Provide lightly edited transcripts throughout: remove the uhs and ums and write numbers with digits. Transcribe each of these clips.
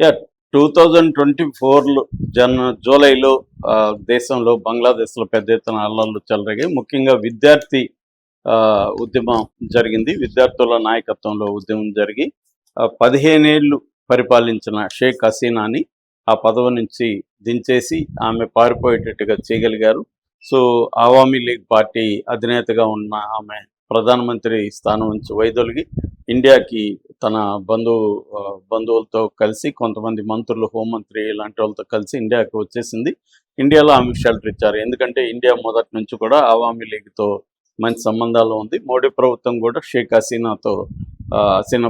Yeah 2024లో జూలైలో దేశంలో బంగ్లాదేశ్లో పెద్ద ఎత్తున అల్లర్లు చెలరేగాయి. ముఖ్యంగా విద్యార్థి ఉద్యమం జరిగింది. విద్యార్థుల నాయకత్వంలో ఉద్యమం జరిగి 15 ఏళ్ళు పరిపాలించిన షేక్ హసీనాని ఆ పదవి నుంచి దించేసి ఆమె పారిపోయేటట్టుగా చేయగలిగారు. సో అవామీ లీగ్ పార్టీ అధినేతగా ఉన్న ఆమె ప్రధానమంత్రి స్థానం నుంచి వైదొలిగి ఇండియాకి తన బంధువులతో కలిసి కొంతమంది మంత్రులు, హోంమంత్రి ఇలాంటి వాళ్ళతో కలిసి ఇండియాకి వచ్చేసింది. ఇండియాలో ఆమెకు షెల్టర్ ఇచ్చారు. ఎందుకంటే ఇండియా మొదటి నుంచి కూడా అవామీ లీగ్తో మంచి సంబంధాలు ఉంది. మోడీ ప్రభుత్వం కూడా షేక్ హసీనా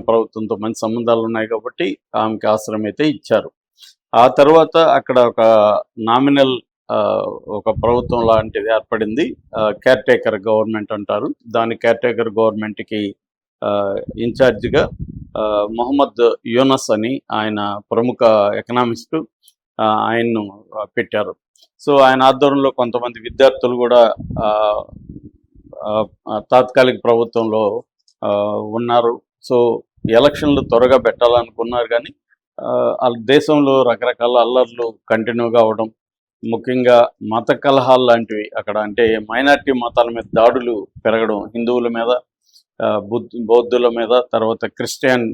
ప్రభుత్వంతో మంచి సంబంధాలు ఉన్నాయి కాబట్టి ఆమెకి ఆశ్రయం అయితే ఇచ్చారు. ఆ తర్వాత అక్కడ ఒక నామినల్ ఒక ప్రభుత్వం లాంటిది ఏర్పడింది. కేర్ టేకర్ గవర్నమెంట్ అంటారు. దాని కేర్ టేకర్ గవర్నమెంట్కి ఇన్ఛార్జిగా మొహమ్మద్ యూనస్ అని ఆయన ప్రముఖ ఎకనామిస్టు ఆయన్ను పెట్టారు. సో ఆయన ఆధ్వర్యంలో కొంతమంది విద్యార్థులు కూడా తాత్కాలిక ప్రభుత్వంలో ఉన్నారు. సో ఎలక్షన్లు త్వరగా పెట్టాలనుకున్నారు కానీ దేశంలో రకరకాల అల్లర్లు కంటిన్యూగా అవడం, ముఖ్యంగా మత కలహాలు లాంటివి అక్కడ, అంటే మైనారిటీ మతాల మీద దాడులు పెరగడం, హిందువుల మీద, బౌద్ధుల మీద, తర్వాత క్రిస్టియన్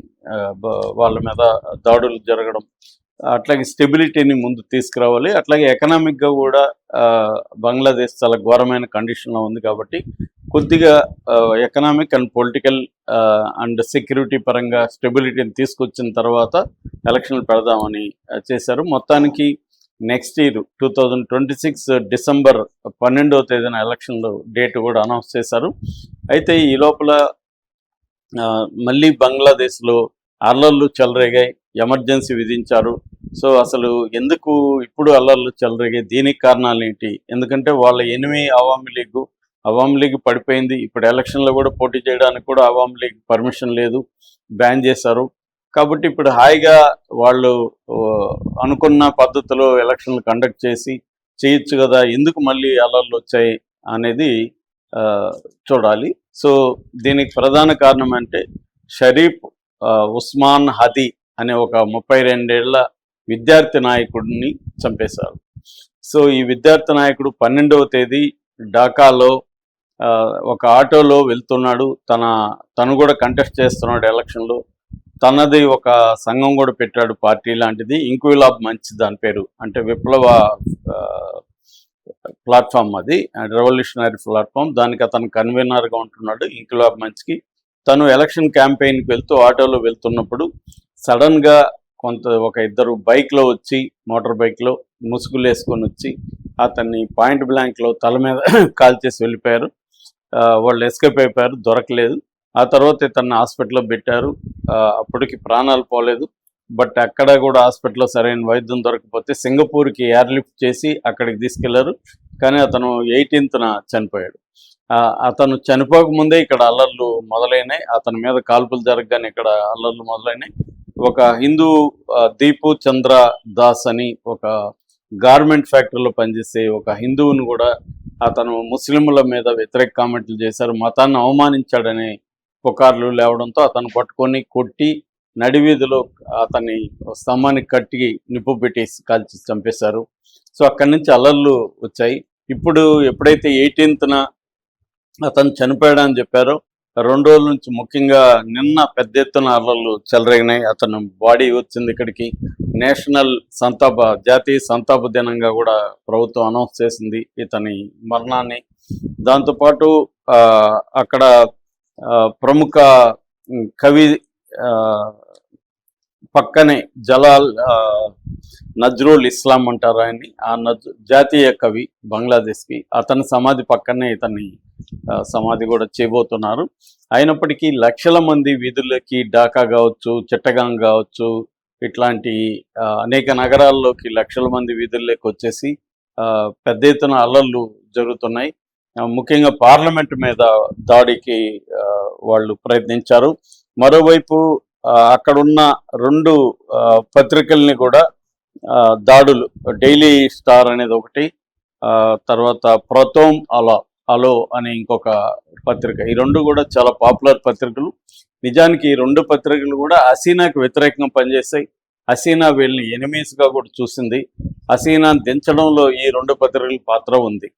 వాళ్ళ మీద దాడులు జరగడం, అట్లాగే స్టెబిలిటీని ముందు తీసుకురావాలి. అట్లాగే ఎకనామిక్గా కూడా బంగ్లాదేశ్ చాలా ఘోరమైన కండిషన్లో ఉంది కాబట్టి కొద్దిగా economic and political and security పరంగా స్టెబిలిటీని తీసుకొచ్చిన తర్వాత ఎలక్షన్లు పెడదామని చేశారు. మొత్తానికి నెక్స్ట్ ఇయర్ 2026 డిసెంబర్ 12వ తేదీన ఎలక్షన్లు డేట్ కూడా అనౌన్స్ చేశారు. అయితే ఈ లోపల మళ్ళీ బంగ్లాదేశ్లో అల్లర్లు చెలరేగాయి, ఎమర్జెన్సీ విధించారు. సో అసలు ఎందుకు ఇప్పుడు అల్లర్లు చెలరేగాయి, దీనికి కారణాలు ఏంటి? ఎందుకంటే వాళ్ళ ఎనిమి అవామీ లీగ్ పడిపోయింది. ఇప్పుడు ఎలక్షన్లో కూడా పోటీ చేయడానికి కూడా అవామీ లీగ్ పర్మిషన్ లేదు, బ్యాన్ చేశారు. కాబట్టి ఇప్పుడు హాయిగా వాళ్ళు అనుకున్న పద్ధతిలో ఎలక్షన్లు కండక్ట్ చేయొచ్చు కదా, ఎందుకు మళ్ళీ అల్లర్లు వచ్చాయి అనేది చూడాలి. సో దీనికి ప్రధాన కారణం అంటే షరీఫ్ ఉస్మాన్ హదీ అనే ఒక 32 ఏళ్ల విద్యార్థి నాయకుడిని చంపేశారు. సో ఈ విద్యార్థి నాయకుడు 12వ తేదీ ఢాకాలో ఒక ఆటోలో వెళ్తున్నాడు. తను కూడా కంటెస్ట్ చేస్తున్నాడు ఎలక్షన్లో. తనది ఒక సంఘం కూడా పెట్టాడు, పార్టీ లాంటిది, ఇంక్విలాబ్ మంచ్ దాని పేరు, అంటే విప్లవ ప్లాట్ఫామ్, అది రెవల్యూషనరీ ప్లాట్ఫామ్. దానికి అతను కన్వీనర్గా ఉంటున్నాడు ఇంక్విలాబ్ మంచ్కి. తను ఎలక్షన్ క్యాంపెయిన్కి వెళ్తూ ఆటోలో వెళ్తున్నప్పుడు సడన్గా ఒక ఇద్దరు బైక్లో వచ్చి, మోటార్ బైక్లో ముసుగులు వేసుకొని వచ్చి అతన్ని పాయింట్ బ్లాంక్లో తల మీద కాల్ చేసి వెళ్ళిపోయారు. వాళ్ళు ఎస్కేప్ అయిపోయారు, దొరకలేదు. ఆ తర్వాత ఇతన్ని హాస్పిటల్లో పెట్టారు. అప్పటికి ప్రాణాలు పోలేదు. బట్ అక్కడ కూడా హాస్పిటల్లో సరైన వైద్యం దొరకకపోతే సింగపూర్కి ఎయిర్లిఫ్ట్ చేసి అక్కడికి తీసుకెళ్లారు. కానీ అతను 18న చనిపోయాడు. అతను చనిపోకముందే ఇక్కడ అల్లర్లు మొదలైనాయి. అతని మీద కాల్పులు జరగగానే ఇక్కడ అల్లర్లు మొదలైనాయి. ఒక హిందూ దీపు చంద్ర దాస్ అని ఒక గార్మెంట్ ఫ్యాక్టరీలో పనిచేసే ఒక హిందువుని కూడా అతను ముస్లింల మీద వ్యతిరేక కామెంట్లు చేశారు, మతాన్ని అవమానించాడనే పుకార్లు లేవడంతో అతను పట్టుకొని కొట్టి నడివీధిలో అతన్ని స్తంభానికి కట్టి నిప్పు పెట్టి కాల్చి చంపేశారు. సో అక్కడి నుంచి అల్లర్లు వచ్చాయి. ఇప్పుడు ఎప్పుడైతే 18న అతను చనిపోయాడని చెప్పారో 2 రోజుల నుంచి, ముఖ్యంగా నిన్న పెద్ద ఎత్తున అల్లర్లు చెలరేగినాయి. అతను బాడీ వచ్చింది ఇక్కడికి. జాతీయ సంతాప దినంగా కూడా ప్రభుత్వం అనౌన్స్ చేసింది ఇతని మరణాన్ని. దాంతోపాటు అక్కడ ప్రముఖ కవి పక్కనే నజ్రుల్ ఇస్లాం అంటారు ఆయన్ని, జాతీయ కవి బంగ్లాదేశ్కి, అతని సమాధి పక్కనే ఇతని సమాధి కూడా చేయబోతున్నారు. అయినప్పటికీ లక్షల మంది వీధుల్లోకి, ఢాకా కావచ్చు, చిట్టగాం కావచ్చు, ఇట్లాంటి అనేక నగరాల్లోకి లక్షల మంది వీధుల్లోకి వచ్చేసి పెద్ద ఎత్తున అల్లర్లు జరుగుతున్నాయి. ముఖ్యంగా పార్లమెంట్ మీద దాడికి వాళ్ళు ప్రయత్నించారు. మరోవైపు అక్కడున్న 2 పత్రికల్ని కూడా దాడులు, డైలీ స్టార్ అనేది ఒకటి, తర్వాత ప్రతోమ్ అలో అనే ఇంకొక పత్రిక, ఈ 2 కూడా చాలా పాపులర్ పత్రికలు. నిజానికి ఈ 2 పత్రికలు కూడా హసీనాకు వ్యతిరేకంగా పనిచేస్తాయి. హసీనా వీళ్ళని ఎనిమీస్గా కూడా చూసింది. హసీనా దించడంలో ఈ రెండు పత్రికల పాత్ర ఉంది.